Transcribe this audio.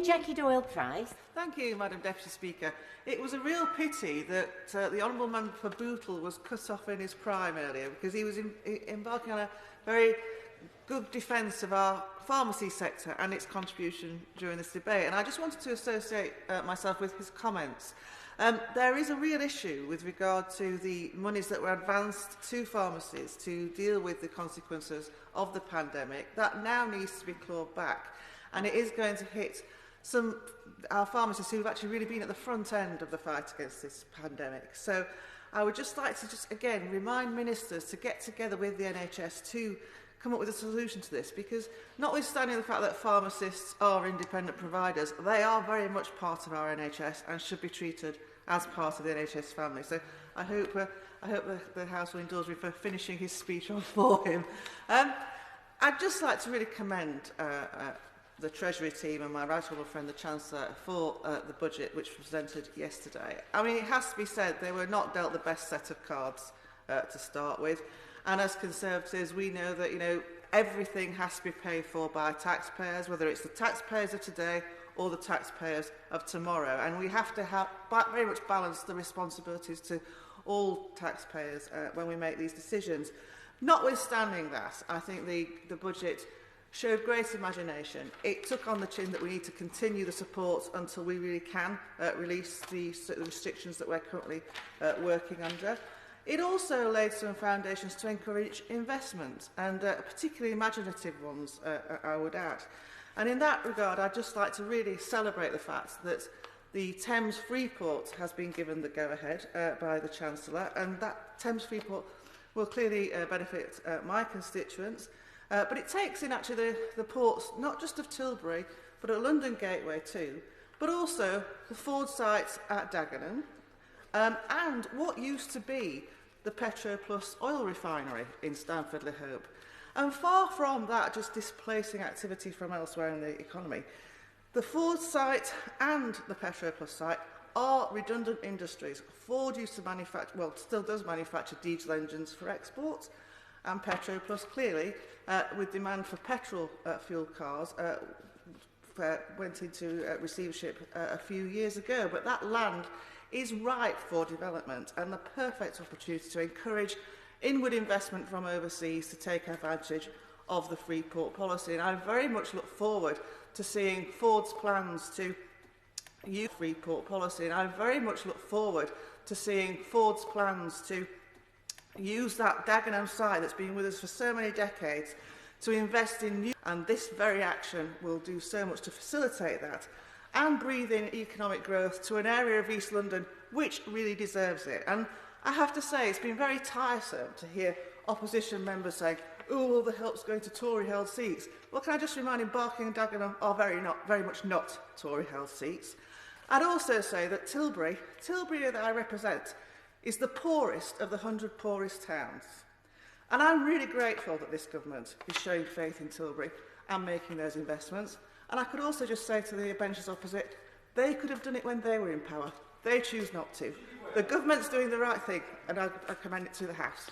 Jackie Doyle-Price. Thank you, Madam Deputy Speaker. It was a real pity that the Honourable Member for Bootle was cut off in his prime earlier, because he was embarking on a very good defence of our pharmacy sector and its contribution during this debate. And I just wanted to associate myself with his comments. There is a real issue with regard to the monies that were advanced to pharmacies to deal with the consequences of the pandemic. That now needs to be clawed back, and it is going to hit our pharmacists who have actually really been at the front end of the fight against this pandemic. So I would just like to again remind ministers to get together with the NHS to come up with a solution to this, because notwithstanding the fact that pharmacists are independent providers, they are very much part of our NHS and should be treated as part of the NHS family. So I hope the House will indulge me for finishing his speech on for him. I'd just like to really commend the Treasury team and my right honourable friend, the Chancellor, for the budget which was presented yesterday. I mean, it has to be said, they were not dealt the best set of cards to start with. And as Conservatives, we know that, everything has to be paid for by taxpayers, whether it's the taxpayers of today or the taxpayers of tomorrow. And we have to very much balance the responsibilities to all taxpayers when we make these decisions. Notwithstanding that, I think the budget showed great imagination. It took on the chin that we need to continue the support until we really can release the restrictions that we're currently working under. It also laid some foundations to encourage investment, and particularly imaginative ones, I would add. And in that regard, I'd just like to really celebrate the fact that the Thames Freeport has been given the go-ahead by the Chancellor, and that Thames Freeport will clearly benefit my constituents. But it takes in actually the ports, not just of Tilbury, but at London Gateway too, but also the Ford site at Dagenham, and what used to be the Petroplus oil refinery in Stamford-le-Hope. And far from that just displacing activity from elsewhere in the economy, the Ford site and the Petroplus site are redundant industries. Ford used to manufacture, well, still does manufacture diesel engines for export, and Petroplus clearly, with demand for petrol fuel cars, went into receivership a few years ago. But that land is ripe for development and the perfect opportunity to encourage inward investment from overseas to take advantage of the Freeport policy. And I very much look forward to seeing Ford's plans to use Freeport policy, and I very much look forward to seeing Ford's plans to use that Dagenham site that's been with us for so many decades to invest in new, and this very action will do so much to facilitate that and breathe in economic growth to an area of East London which really deserves it. And I have to say, it's been very tiresome to hear opposition members saying, oh, all the help's going to Tory-held seats. Well, can I just remind him, Barking and Dagenham are very much not Tory-held seats. I'd also say that Tilbury that I represent, is the poorest of the 100 poorest towns. And I'm really grateful that this government is showing faith in Tilbury and making those investments. And I could also just say to the benches opposite, they could have done it when they were in power. They choose not to. The government's doing the right thing, and I commend it to the House.